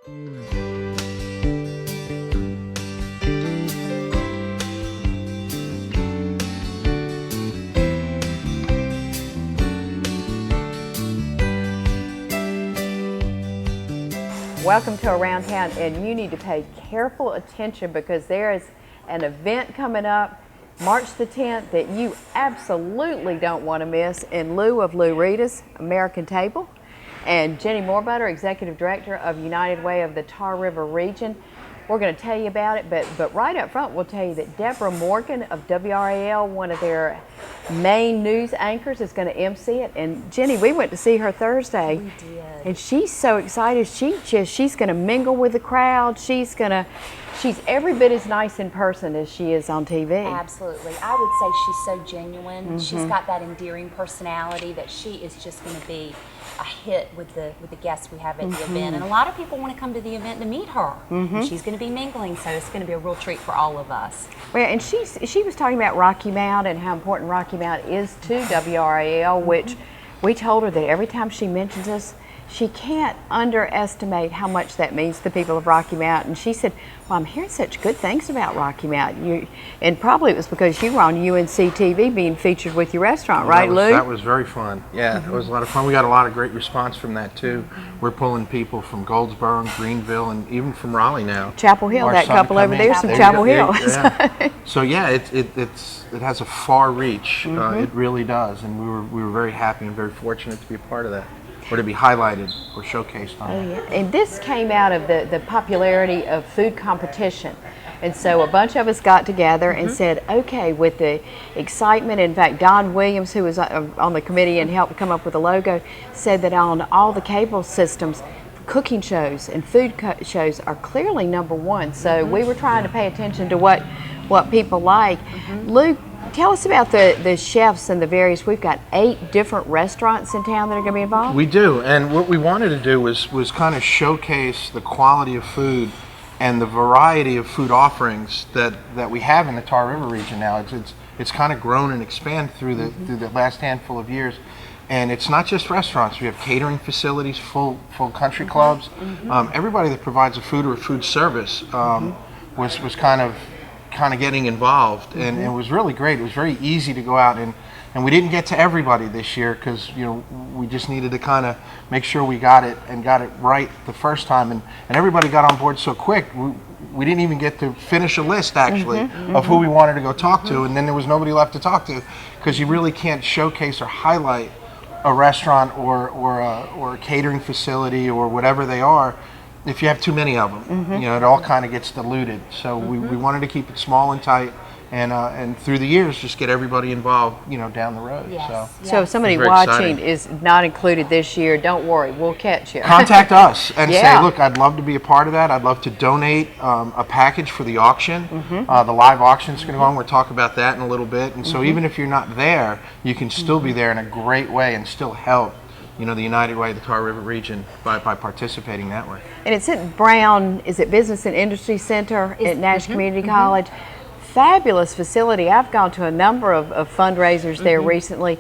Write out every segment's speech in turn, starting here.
Welcome to Around Town, and you need to pay careful attention because there is an event coming up March the 10th that you absolutely don't want to miss in lieu of Lou Rita's American Table and Jenny Moorbutter, Executive Director of United Way of the Tar River Region. We're going to tell you about it, but right up front we'll tell you that Deborah Morgan of WRAL, one of their main news anchors, is going to MC it. And Jenny, we went to see her Thursday. We did. And she's so excited. She's going to mingle with the crowd. She's every bit as nice in person as she is on TV. Absolutely. I would say she's so genuine. She's got that endearing personality that she is just going to be a hit with the guests we have at the event. And a lot of people want to come to the event to meet her. And she's going to be mingling, so it's going to be a real treat for all of us. Well, and she was talking about Rocky Mount and how important Rocky Mount is to WRAL, which we told her that every time she mentions us, she can't underestimate how much that means to people of Rocky Mount. And she said, well, I'm hearing such good things about Rocky Mount. And probably it was because you were on UNC TV being featured with your restaurant, right, Lou? That was very fun. Yeah, it was a lot of fun. We got a lot of great response from that, too. We're pulling people from Goldsboro and Greenville and even from Raleigh now. Chapel Hill, that couple over there is from Chapel Hill. Yeah. So, yeah, it has a far reach. It really does. And we were very happy and very fortunate to be a part of that, or to be highlighted or showcased on it. And this came out of the popularity of food competition. And so a bunch of us got together and said, okay, with the excitement, in fact, Don Williams, who was on the committee and helped come up with the logo, said that on all the cable systems, cooking shows and food shows are clearly #1. So we were trying to pay attention to what people like. Luke, tell us about the chefs and the various. We've got 8 different restaurants in town that are going to be involved. We do, and what we wanted to do was kind of showcase the quality of food and the variety of food offerings that we have in the Tar River region now. It's kind of grown and expanded through the last handful of years. And it's not just restaurants. We have catering facilities, full country clubs. Everybody that provides a food or a food service was kind of getting involved, and it was really great. It was very easy to go out, and we didn't get to everybody this year because we just needed to kind of make sure we got it right the first time, and everybody got on board so quick. We didn't even get to finish a list actually of who we wanted to go talk to, and then there was nobody left to talk to because you really can't showcase or highlight a restaurant or a catering facility or whatever they are if you have too many of them. It all kind of gets diluted. So we wanted to keep it small and tight, and through the years just get everybody involved down the road. Yes. So if somebody watching is not included this year, don't worry, we'll catch you. Contact us and say, look, I'd love to be a part of that. I'd love to donate a package for the auction. The live auction is going to go on. We'll talk about that in a little bit. And so even if you're not there, you can still be there in a great way and still help the United Way, the Tar River region, by participating that way. And it's at Brown, is it Business and Industry Center at Nash Community College? Fabulous facility. I've gone to a number of fundraisers there recently.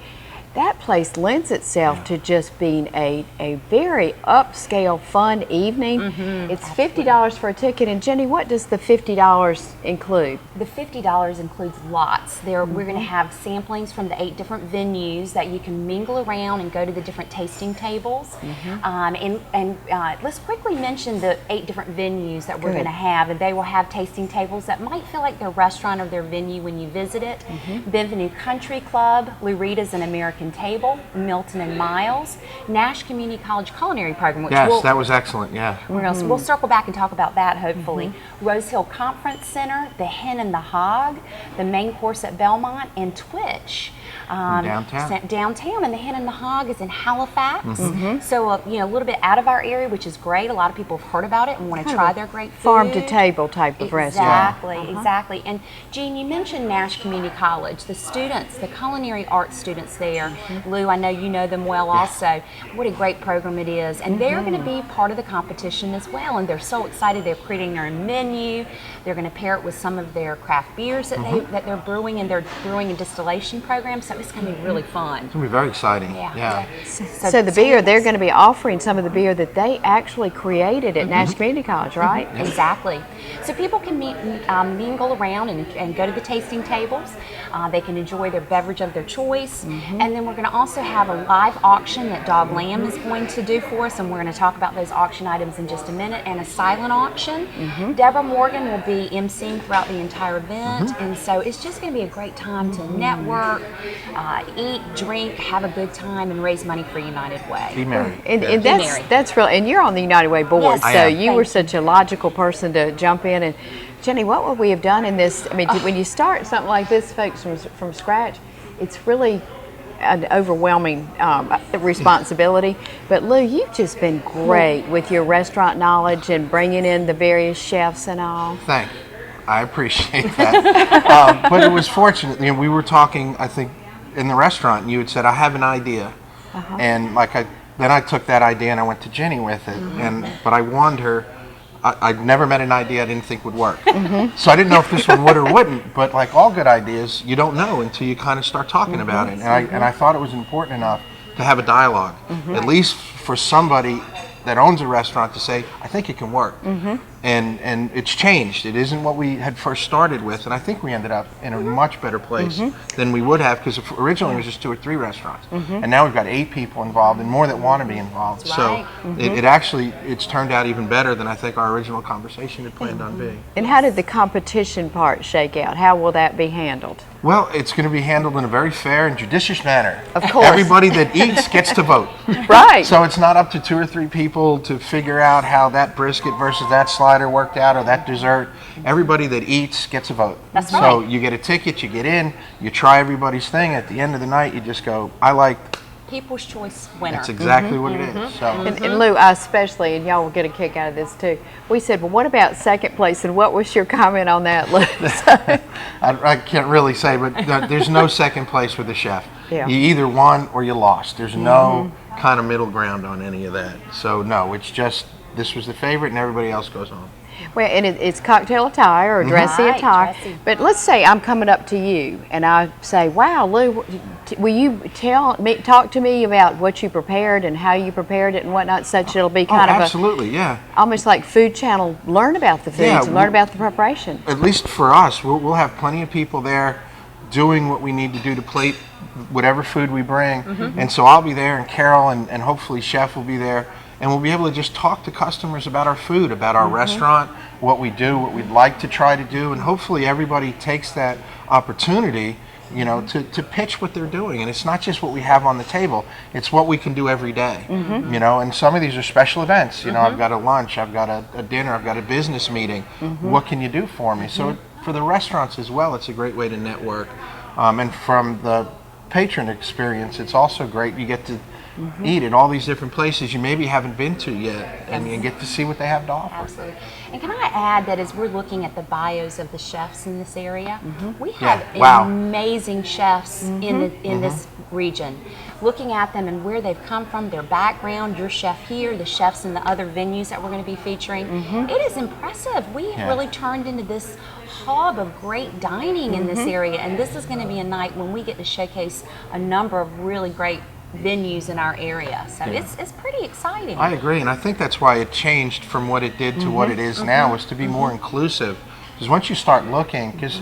That place lends itself to just being a very upscale, fun evening. It's $50 for a ticket. And Jenny, what does the $50 include? The $50 includes lots. We're going to have samplings from the 8 different venues that you can mingle around and go to the different tasting tables. Let's quickly mention the 8 different venues that we're going to have, and they will have tasting tables that might feel like their restaurant or their venue when you visit it. Bienvenue Country Club, Lou Rita's and American Table, Milton and Miles, Nash Community College Culinary Program, which that was excellent. We'll circle back and talk about that hopefully. Rose Hill Conference Center, the Hen and the Hog, the Main Course at Belmont, and Twitch. Downtown, and the Hen and the Hog is in Halifax. So a little bit out of our area, which is great. A lot of people have heard about it and want to try their great food. Farm to table type of restaurant. Exactly. And Jean, you mentioned Nash Community College. The students, the culinary arts students there, Lou, I know you know them well also. What a great program it is. And they're going to be part of the competition as well. And they're so excited. They're creating their menu. They're going to pair it with some of their craft beers that they're brewing in their brewing and distillation program. so it's going to be really fun. It's gonna be very exciting. Yeah. So the beer, they're going to be offering some of the beer that they actually created at Nash Community College, right? Exactly. So people can mingle around and go to the tasting tables. They can enjoy their beverage of their choice. And then we're going to also have a live auction that Dog Lamb is going to do for us, and we're going to talk about those auction items in just a minute, and a silent auction. Deborah Morgan will be emceeing throughout the entire event, and so it's just going to be a great time to network, eat, drink, have a good time, and raise money for United Way. Be merry. And Mary. that's real. And you're on the United Way board, Yes, I so am. you were Thank such a logical person to jump in. And Jenny, what would we have done in this? I mean, when you start something like this, folks, from scratch, it's really an overwhelming responsibility. But Lou, you've just been great with your restaurant knowledge and bringing in the various chefs and all. Thank you. I appreciate that. But it was fortunate. You know, we were talking, I think, in the restaurant, and you had said, I have an idea. And then I took that idea and I went to Jenny with it. But I warned her, I'd never met an idea I didn't think would work. So I didn't know if this one would or wouldn't, but like all good ideas, you don't know until you kind of start talking about it. And I thought it was important enough to have a dialogue, at least for somebody that owns a restaurant to say, I think it can work. And it's changed. It isn't what we had first started with, and I think we ended up in a much better place than we would have, because originally it was just 2 or 3 restaurants. And now we've got 8 people involved and more that want to be involved. That's So right. it's turned out even better than I think our original conversation had planned on being. And how did the competition part shake out? How will that be handled? Well, it's going to be handled in a very fair and judicious manner. Of course. Everybody that eats gets to vote. Right. So it's not up to 2 or 3 people to figure out how that brisket versus that slider worked out or that dessert. Everybody that eats gets a vote. That's So right. you get a ticket, you get in, you try everybody's thing. At the end of the night, you just go, I like, People's Choice winner. that's exactly what it is. So And Lou, I especially, and y'all will get a kick out of this too. We said, well, what about second place? And what was your comment on that, Lou? I can't really say, but there's no second place with the chef. Yeah. You either won or you lost. There's no kind of middle ground on any of that. So no, it's just this was the favorite and everybody else goes home. Well, and it's cocktail attire or dressy Right, attire. dressy. But let's say I'm coming up to you and I say, wow, Lou, will you talk to me about what you prepared and how you prepared it and whatnot, such it'll be kind of absolutely, yeah. almost like Food Channel, learn about the foods Yeah, and learn about the preparation. At least for us, we'll have plenty of people there doing what we need to do to plate whatever food we bring. And so I'll be there, and Carol and hopefully Chef will be there, and we'll be able to just talk to customers about our food, about our restaurant, what we do, what we'd like to try to do, and hopefully everybody takes that opportunity, you know, to pitch what they're doing. And it's not just what we have on the table, it's what we can do every day, you know, and some of these are special events. You know, I've got a lunch, I've got a dinner, I've got a business meeting. What can you do for me? So for the restaurants as well, it's a great way to network. And from the patron experience, it's also great. You get to eat at all these different places you maybe haven't been to yet, and you get to see what they have to offer. Absolutely. And can I add that as we're looking at the bios of the chefs in this area, we have Wow. amazing chefs in this region. Looking at them and where they've come from, their background, your chef here, the chefs in the other venues that we're going to be featuring, it is impressive. We have really turned into this hub of great dining in this area, and this is going to be a night when we get to showcase a number of really great venues in our area. So it's pretty exciting. I agree, and I think that's why it changed from what it did to what it is now, was to be more inclusive. Because once you start looking, because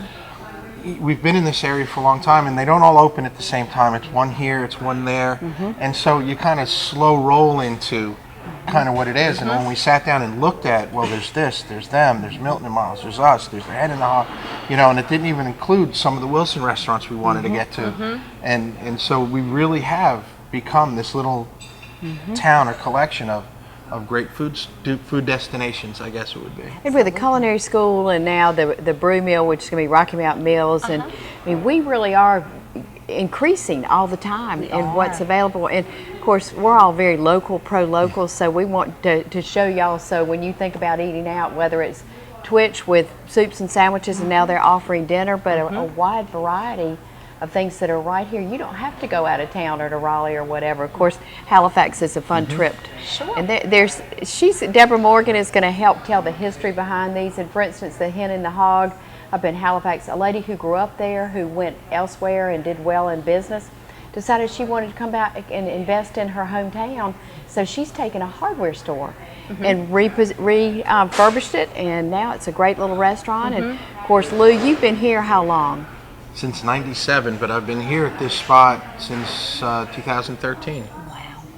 we've been in this area for a long time, and they don't all open at the same time. It's one here, it's one there, and so you kind of slow roll into kind of what it is. And when we sat down and looked at, well, there's this, there's them, there's Milton and Miles, there's us, there's the Head in the Hall, you know, and it didn't even include some of the Wilson restaurants we wanted to get to. And so we really have become this little town or collection of great food destinations, I guess it would be. And with the culinary school and now the brew mill, which is going to be Rocky Mountain Mills, and I mean, we really are increasing all the time in what's available. And of course, we're all very local, pro-local, so we want to show y'all. So when you think about eating out, whether it's Twitch with soups and sandwiches, and now they're offering dinner, but a wide variety of things that are right here. You don't have to go out of town or to Raleigh or whatever. Of course, Halifax is a fun trip. Sure. And Deborah Morgan is going to help tell the history behind these. And for instance, the Hen and the Hog, up in Halifax, a lady who grew up there, who went elsewhere and did well in business, decided she wanted to come back and invest in her hometown. So she's taken a hardware store and refurbished it, and now it's a great little restaurant. And of course, Lou, you've been here how long? Since '97, but I've been here at this spot since 2013.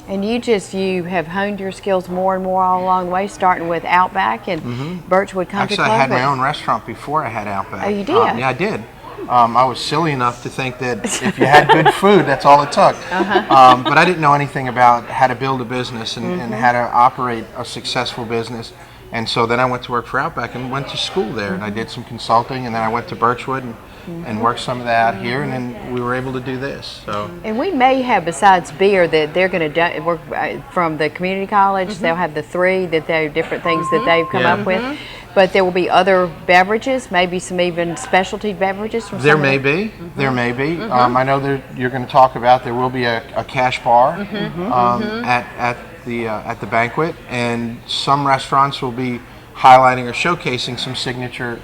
And you have honed your skills more and more all along the way, starting with Outback and Birchwood Country Club. Actually, I had my own restaurant before I had Outback. Oh, you did? Yeah, I did. I was silly enough to think that if you had good food, that's all it took. But I didn't know anything about how to build a business and how to operate a successful business. And so then I went to work for Outback and went to school there. And I did some consulting, and then I went to Birchwood and worked some of that here, and then we were able to do this. So. And we may have, besides beer, that they're going to work from the community college. They'll have the 3 that they're different things that they've come up with. But there will be other beverages, maybe some even specialty beverages from. There may be. There may be. I know you're going to talk about there will be a cash bar at the banquet, and some restaurants will be highlighting or showcasing some signature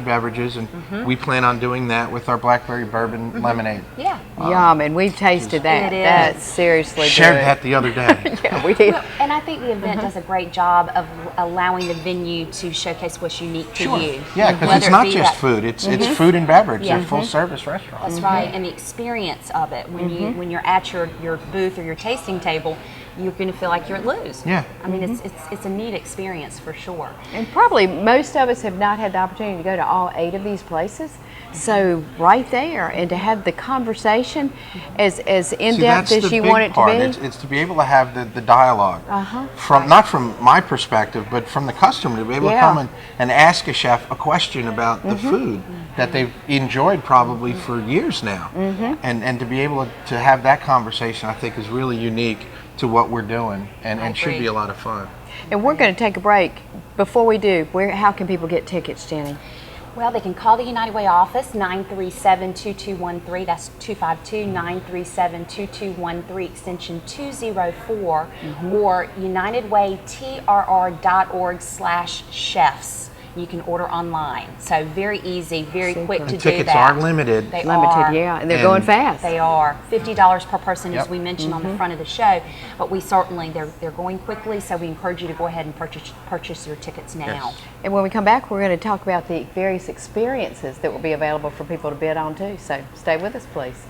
beverages, and we plan on doing that with our blackberry bourbon lemonade. Yeah. Yum, and we've tasted that. It is. That's seriously Shared good. that the other day. Yeah, we did. Well, and I think the event does a great job of allowing the venue to showcase what's unique to you. Yeah, because Whether it's it not be just that- food; it's food and beverage. Yeah. They're full service restaurants. That's right, and the experience of it when you're at your booth or your tasting table, you're going to feel like you're at Lou's. Yeah. I mean, it's a neat experience for sure. And probably most of us have not had the opportunity to go to all 8 of these places. So right there, and to have the conversation as in-depth as you want it to be. It's to be able to have the dialogue from not from my perspective, but from the customer, to be able to come and ask a chef a question about the food that they've enjoyed probably for years now, and to be able to have that conversation, I think, is really unique to what we're doing, and should be a lot of fun. And we're going to take a break. Before we do, how can people get tickets, Jenny? Well, they can call the United Way office, 937-2213. That's 252-937-2213, extension 204, or unitedwaytrr.org/chefs. You can order online. So very easy, very quick to do that. Tickets are limited. They Limited, are. yeah, and they're going fast. They are $50 per person, as we mentioned on the front of the show. But we certainly they're going quickly, so we encourage you to go ahead and purchase your tickets now. Yes. And when we come back, we're going to talk about the various experiences that will be available for people to bid on too. So stay with us, please.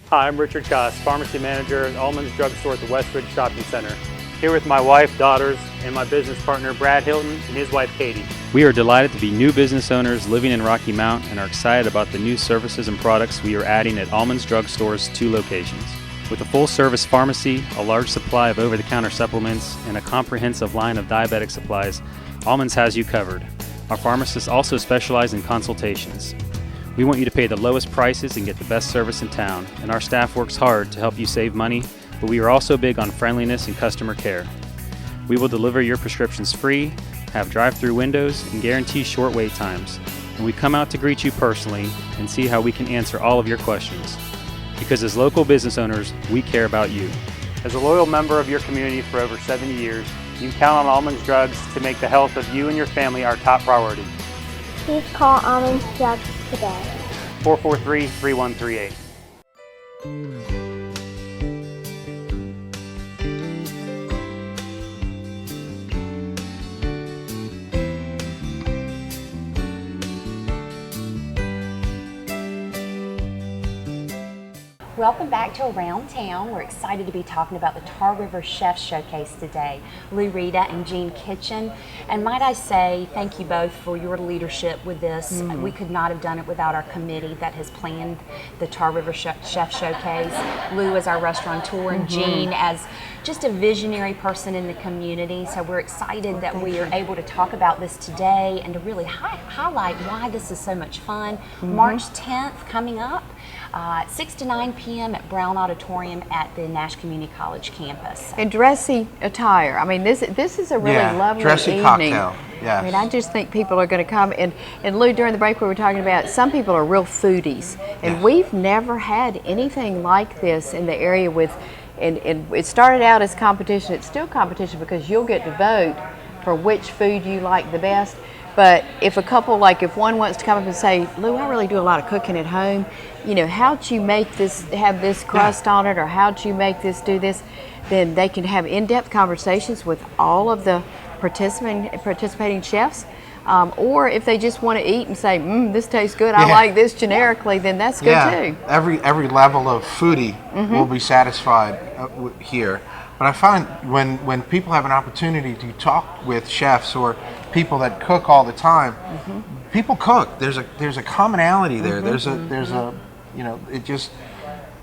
Hi, I'm Richard Koss, Pharmacy Manager at Allman's Drug Store at the Westridge Shopping Center. Here with my wife, daughters, and my business partner, Brad Hilton, and his wife, Katie. We are delighted to be new business owners living in Rocky Mount and are excited about the new services and products we are adding at Allman's Drug Store's 2 locations. With a full-service pharmacy, a large supply of over-the-counter supplements, and a comprehensive line of diabetic supplies, Allman's has you covered. Our pharmacists also specialize in consultations. We want you to pay the lowest prices and get the best service in town, and our staff works hard to help you save money, but we are also big on friendliness and customer care. We will deliver your prescriptions free, have drive-through windows, and guarantee short wait times. And we come out to greet you personally and see how we can answer all of your questions. Because as local business owners, we care about you. As a loyal member of your community for over 70 years, you can count on Allman's Drugs to make the health of you and your family our top priority. Please call Allman's Drugs today. 443-3138. Welcome back to Around Town. We're excited to be talking about the Tar River Chef Showcase today. Lou Rita and Jean Kitchen. And might I say, thank you both for your leadership with this. We could not have done it without our committee that has planned the Tar River Chef Showcase. Lou as our restaurateur and Jean as just a visionary person in the community. So we're excited that we are able to talk about this today and to really highlight why this is so much fun. March 10th coming up. 6 to 9 p.m. at Brown Auditorium at the Nash Community College campus. And dressy attire. I mean, this is a really lovely dressy evening. cocktail. Yes. I mean, I just think people are going to come. And Lou, during the break we were talking about, some people are real foodies. And Yes. we've never had anything like this in the area with, and it started out as competition. It's still competition because you'll get to vote for which food you like the best. But if a couple, like if one wants to come up and say, Lou, I really do a lot of cooking at home, you know, how'd you make this, have this crust on it, or how'd you make this, do this, then they can have in-depth conversations with all of the participating chefs. Or if they just want to eat and say, this tastes good, I like this generically, then that's good too. Every level of foodie will be satisfied here. But I find when people have an opportunity to talk with chefs or people that cook all the time, people cook. There's a commonality there. There's a you know, it just,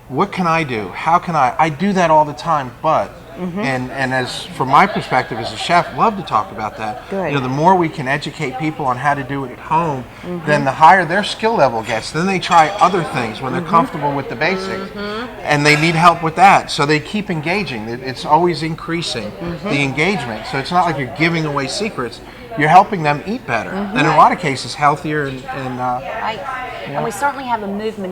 what can I do? How can I do that all the time, but and as from my perspective as a chef, love to talk about that. Good. You know, the more we can educate people on how to do it at home, then the higher their skill level gets. Then they try other things when they're comfortable with the basics, and they need help with that. So they keep engaging. It's always increasing the engagement. So it's not like you're giving away secrets. You're helping them eat better, and in a lot of cases, healthier and Right. And we certainly have a movement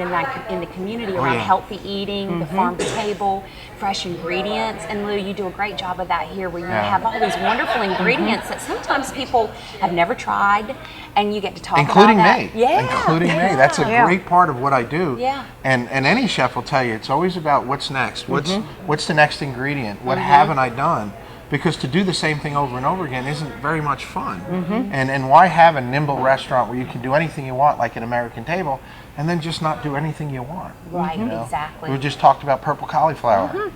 in the community around yeah. healthy eating, the farm to table, fresh ingredients. And Lou, you do a great job of that here, where you have all these wonderful ingredients that sometimes people have never tried, and you get to talk including about me. that. Yeah. Including me. That's a great part of what I do. Yeah. And any chef will tell you it's always about what's next. What's the next ingredient? What haven't I done? Because to do the same thing over and over again isn't very much fun. And why have a nimble restaurant where you can do anything you want, like an American Table, and then just not do anything you want? Right, You know? exactly. We just talked about purple cauliflower.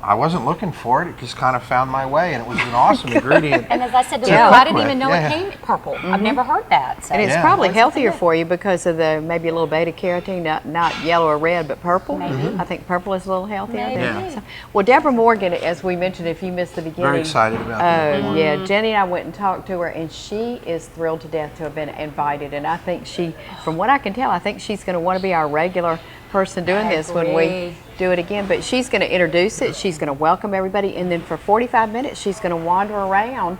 I wasn't looking for it. It just kind of found my way, and it was an awesome ingredient. And as I said, Yeah. I didn't even know Yeah. it came purple. I've never heard that. So. And it's Yeah. probably healthier for you because of the maybe a little beta carotene, not yellow or red, but purple. Maybe. I think purple is a little healthier. Maybe. Yeah. So- well, Deborah Morgan, as we mentioned, if you missed the beginning, Very excited about that. Oh yeah, Jenny and I went and talked to her, and she is thrilled to death to have been invited. And I think from what I can tell, I think she's going to want to be our regular person doing this when we agree. do it again. But she's going to introduce it. She's going to welcome everybody, and then for 45 minutes, she's going to wander around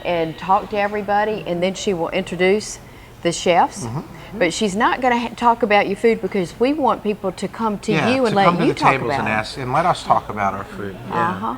and talk to everybody, and then she will introduce the chefs. But she's not going to talk about your food, because we want people to come to Yeah, you and to let come to you the talk tables about and it. ask and let us talk about our food. Yeah. Uh-huh.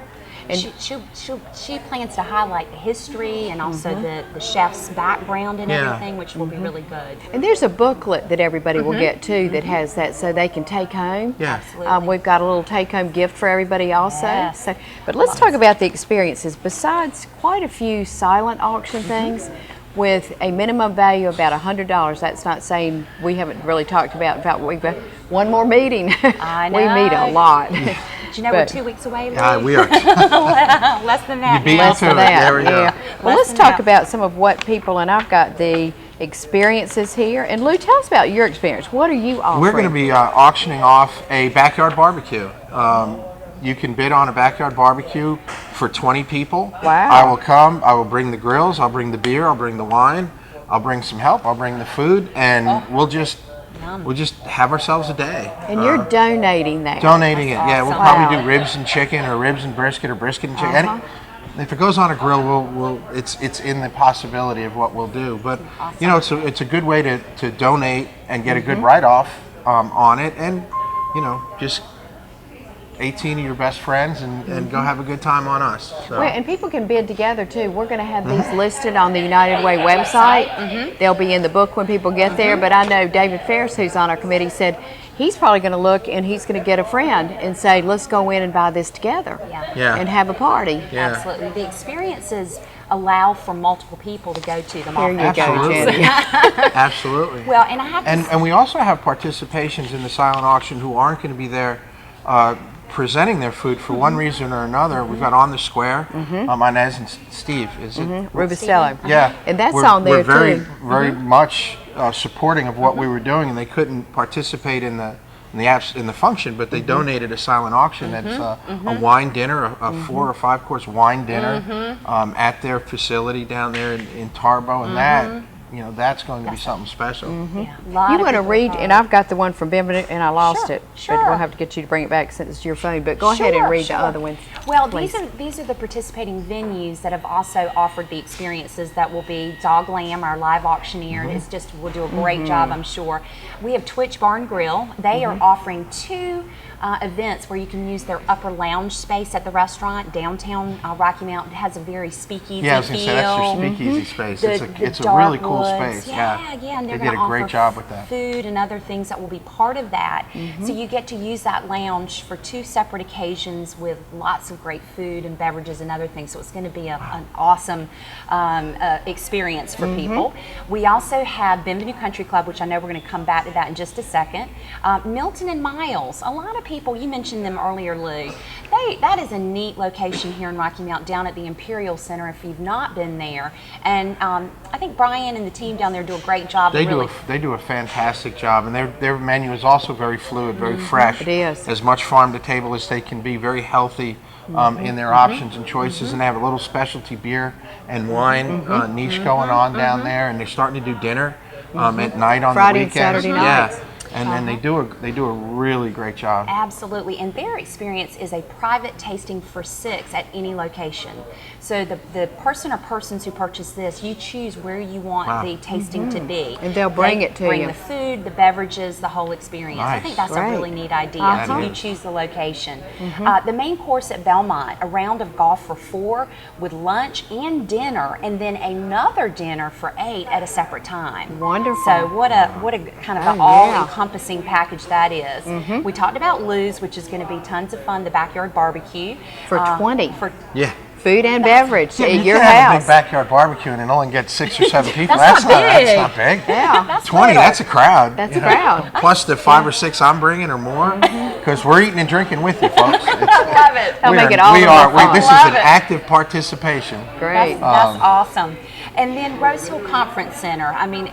And She plans to highlight the history and also the chef's background and Yeah. everything, which will be really good. And there's a booklet that everybody will get too that has that, so they can take home. Yeah. Absolutely. We've got a little take-home gift for everybody also. Yes. So, but let's talk about the experiences. Besides quite a few silent auction things with a minimum value of about $100, that's not saying we haven't really talked about. In fact, we've got one more meeting. I We meet a know. lot. Do you know we're But- 2 weeks away, Lou? We are. Less than that. You beat now. me to it. that. There we go. Yeah. Well, Less let's than talk that. about some of what people, and I've got the experiences here. And Lou, tell us about your experience. What are you offering? We're going to be auctioning off a backyard barbecue. You can bid on a backyard barbecue for 20 people. Wow. I will come. I will bring the grills. I'll bring the beer. I'll bring the wine. I'll bring some help. I'll bring the food, and we'll just have ourselves a day. And you're donating that. Donating it. Yeah, we'll awesome. probably Wow. do ribs and chicken, or ribs and brisket, or brisket and chicken. Any- If it goes on a grill, it's in the possibility of what we'll do. But you know, it's a good way to donate and get a good write-off on it, and you know, just 18 of your best friends and go have a good time on us. So. Well, and people can bid together too. We're going to have these listed on the United Way website. They'll be in the book when people get there. But I know David Ferris, who's on our committee, said he's probably going to look and he's going to get a friend and say, let's go in and buy this together Yeah. and have a party. Yeah. Absolutely. The experiences allow for multiple people to go to them. Here you go, Absolutely. Jenny. Absolutely. Well, and I have to And we also have participations in the silent auction who aren't going to be there presenting their food for one reason or another. We've got On the Square, Inez and Steve. Is it? Rubistello. Yeah. And that's we're, on there we're very, too. very much supporting of what we were doing, and they couldn't participate in the function, but they donated a silent auction. That's a wine dinner, a 4 or 5 course wine dinner at their facility down there in Tarbo, and that's going to be something special. Yeah, a lot You of want to people read, follow. and I've got the one from Benvenuto, and I lost Sure, it. sure. But we'll have to get you to bring it back since it's your phone. But go ahead and Sure, read sure. the other ones. Well, please. these are the participating venues that have also offered the experiences that will be Dog Lamb, our live auctioneer, will do a great job, I'm sure. We have Twitch Barn Grill. They are offering 2 events where you can use their upper lounge space at the restaurant. Downtown Rocky Mount has a very speakeasy Yeah, I was going to say that's feel. your speakeasy space. The It's a really cool Darkwoods. space. Yeah, and they're they going did to a great offer job with that. food and other things that will be part of that. So you get to use that lounge for 2 separate occasions with lots of great food and beverages and other things. So it's going to be an awesome experience for people. We also have Benvenue Country Club, which I know we're going to come back to that in just a second. Milton and Miles. A lot of people, you mentioned them earlier, Lou. That is a neat location here in Rocky Mount, down at the Imperial Center. If you've not been there, and I think Brian and the team down there do a great job. They of do a fantastic job, and their menu is also very fluid, very fresh. It is. As much farm to table as they can be, very healthy in their options and choices, and they have a little specialty beer and wine niche going on down there, and they're starting to do dinner at night on Friday the and weekends. Saturday nights. Yeah. And then they do a really great job. Absolutely, and their experience is a private tasting for 6 at any location. So the person or persons who purchase this, you choose where you want the tasting to be. And they'll bring it to bring you. the food, the beverages, the whole experience. I Nice. think that's Great. a really neat idea. Uh-huh. So you choose the location. The main course at Belmont, a round of golf for 4 with lunch and dinner, and then another dinner for 8 at a separate time. Wonderful. So what a kind of an Oh, all-encompassing package that is. We talked about Lou's, which is going to be tons of fun, the backyard barbecue. For 20. For Yeah. Food and beverage at You your can't have a house. big backyard barbecue and only get 6 or 7 people. That's not That's big. not big. Yeah. That's 20, little. that's a crowd. That's you a know. crowd. Plus the 5 or 6 I'm bringing or more, because we're eating and drinking with you, folks. I love it. They'll make it all the more fun. This is Love an it. active participation. Great. That's awesome. And then Rose Hill Conference Center. I mean,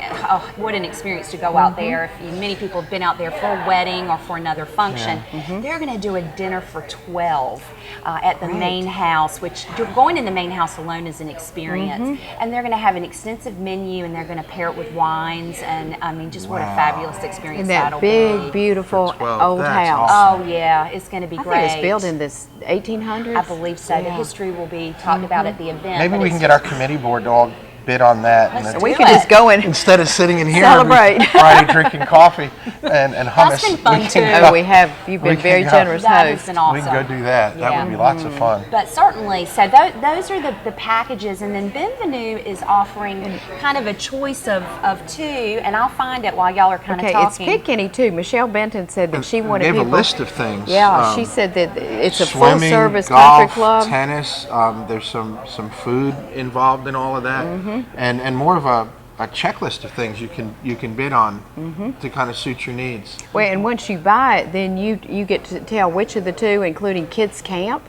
what an experience to go out there. Many people have been out there for a wedding or for another function. They're going to do a dinner for 12 at the main house, which going in the main house alone is an experience. And they're going to have an extensive menu, and they're going to pair it with wines. And I mean, just what a fabulous experience In that that'll big, be. beautiful For 12, old that's house. awesome. Oh yeah, it's going to be I great. think it's built in this 1800s. I believe so. The history will be talked about at the event. Maybe but we can it's- get our committee board to all bid on that. Let's And do We it. could just go in. instead of sitting in here Celebrate. every Friday drinking coffee and hummus, That's been fun, we too. can Oh, go- we have. You've we been can very go. generous That has host. been awesome. We can go do that. That Yeah. would be lots of fun. But certainly, so those are the packages, and then Benvenue is offering kind of a choice of 2, and I'll find it while y'all are kind Okay, of it's talking. Pick Any too. Michelle Benton said that she wanted gave people. a list of things. Yeah, she said that it's a Swimming, full-service golf, country club. tennis. There's some food involved in all of that, Mm-hmm. and more of a checklist of things you can bid on Mm-hmm. to kind of suit your needs. Well, and once you buy it, then you get to tell which of the 2, including kids camp.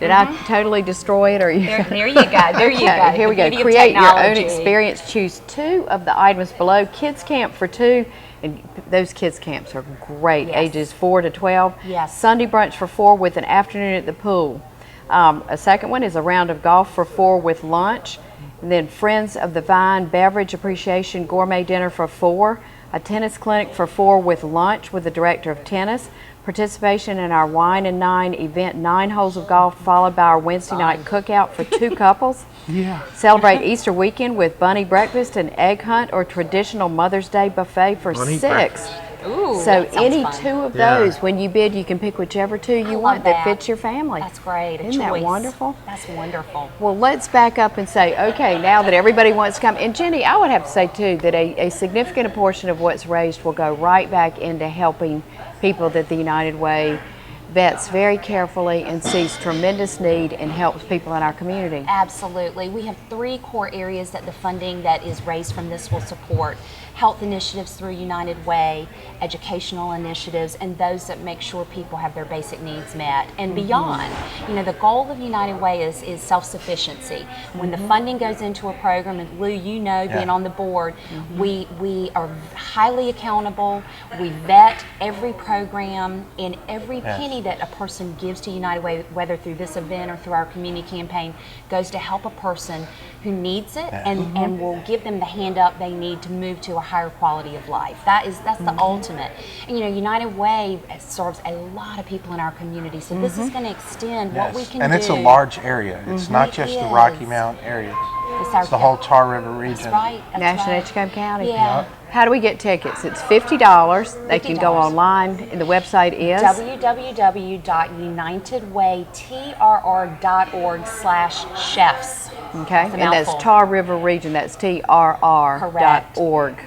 Did I totally destroy it, or you? There you go. There you Okay, go. here we The go. beauty of Create your own technology. experience. Choose 2 of the items below. Kids camp for 2, and those kids camps are great. Yes. Ages 4 to 12. Yes. Sunday brunch for 4 with an afternoon at the pool. A second one is a round of golf for 4 with lunch. And then Friends of the Vine Beverage Appreciation Gourmet Dinner for 4. A tennis clinic for 4 with lunch with the director of tennis. Participation in our Wine and Nine event, 9 holes of golf, followed by our Wednesday night cookout for 2 couples. Yeah. Celebrate Easter weekend with bunny breakfast, an egg hunt, or traditional Mother's Day buffet for Bunny 6. breakfast. Ooh, So that sounds any fun. 2 of Yeah. those, when you bid, you can pick whichever 2 you love want that that. fits your family. That's great. A Isn't that choice. wonderful? That's wonderful. Well, let's back up and say, okay, now that everybody wants to come, and Jenny, I would have to say too that a significant portion of what's raised will go right back into helping people that the United Way vets very carefully and sees tremendous need and helps people in our community. Absolutely. We have 3 core areas that the funding that is raised from this will support. Health initiatives through United Way, educational initiatives, and those that make sure people have their basic needs met and beyond. You know, the goal of United Way is self-sufficiency. When the funding goes into a program, and Lou, you know, being on the board, we are highly accountable. We vet every program, and every penny that a person gives to United Way, whether through this event or through our community campaign, goes to help a person who needs it, and will give them the hand up they need to move to a higher quality of life. That's the ultimate. And United Way serves a lot of people in our community, so this is going to extend what we can and do. it's a large area. It's not It just the is. Rocky Mountain area. It's the whole Tar River region. That's right. That's National right. Edgecombe County. Yeah. How do we get tickets? It's $50. They can go $50. online, and the website is www.unitedwaytrr.org/chefs. okay, It's a and that's mouthful. Tar River Region. That's TRR.org.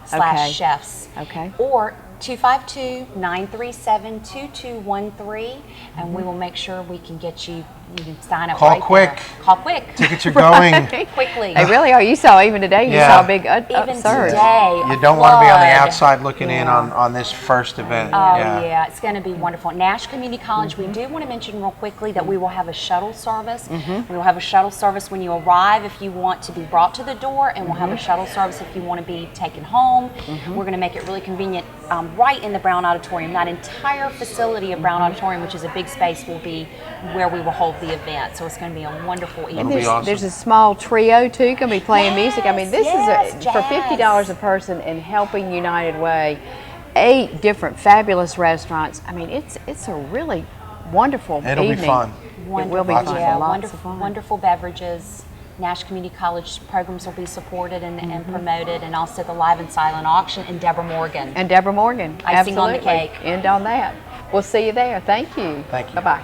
/chefs. Okay. Or 252-937-2213, and we will make sure we can get you. You can sign up. Call right quick. there. Call quick. Tickets are going. Quickly. They really are. You saw even today. You Yeah. saw a big Even upsurge. today, You don't want to be on the flood. outside looking in on this first event. Oh yeah, it's going to be wonderful. Nash Community College, we do want to mention real quickly that we will have a shuttle service. We will have a shuttle service when you arrive if you want to be brought to the door, and we'll have a shuttle service if you want to be taken home. We're going to make it really convenient right in the Brown Auditorium. That entire facility of Brown Auditorium, which is a big space, will be where we will hold the event. So it's going to be a wonderful evening. be awesome. There's a small trio too, going to be playing music. I mean, this Yes, is for jazz. $50 a person and helping United Way, 8 different fabulous restaurants. I mean, it's a really wonderful It'll evening. be fun. It will be Lots of fun. Yeah, Lots wonderful, of fun. wonderful beverages. Nash Community College programs will be supported and promoted, and also the live and silent auction, and Deborah Morgan. And Deborah Morgan. Icing on the absolutely. cake. End on that. We'll see you there. Thank you. Thank you. Bye-bye.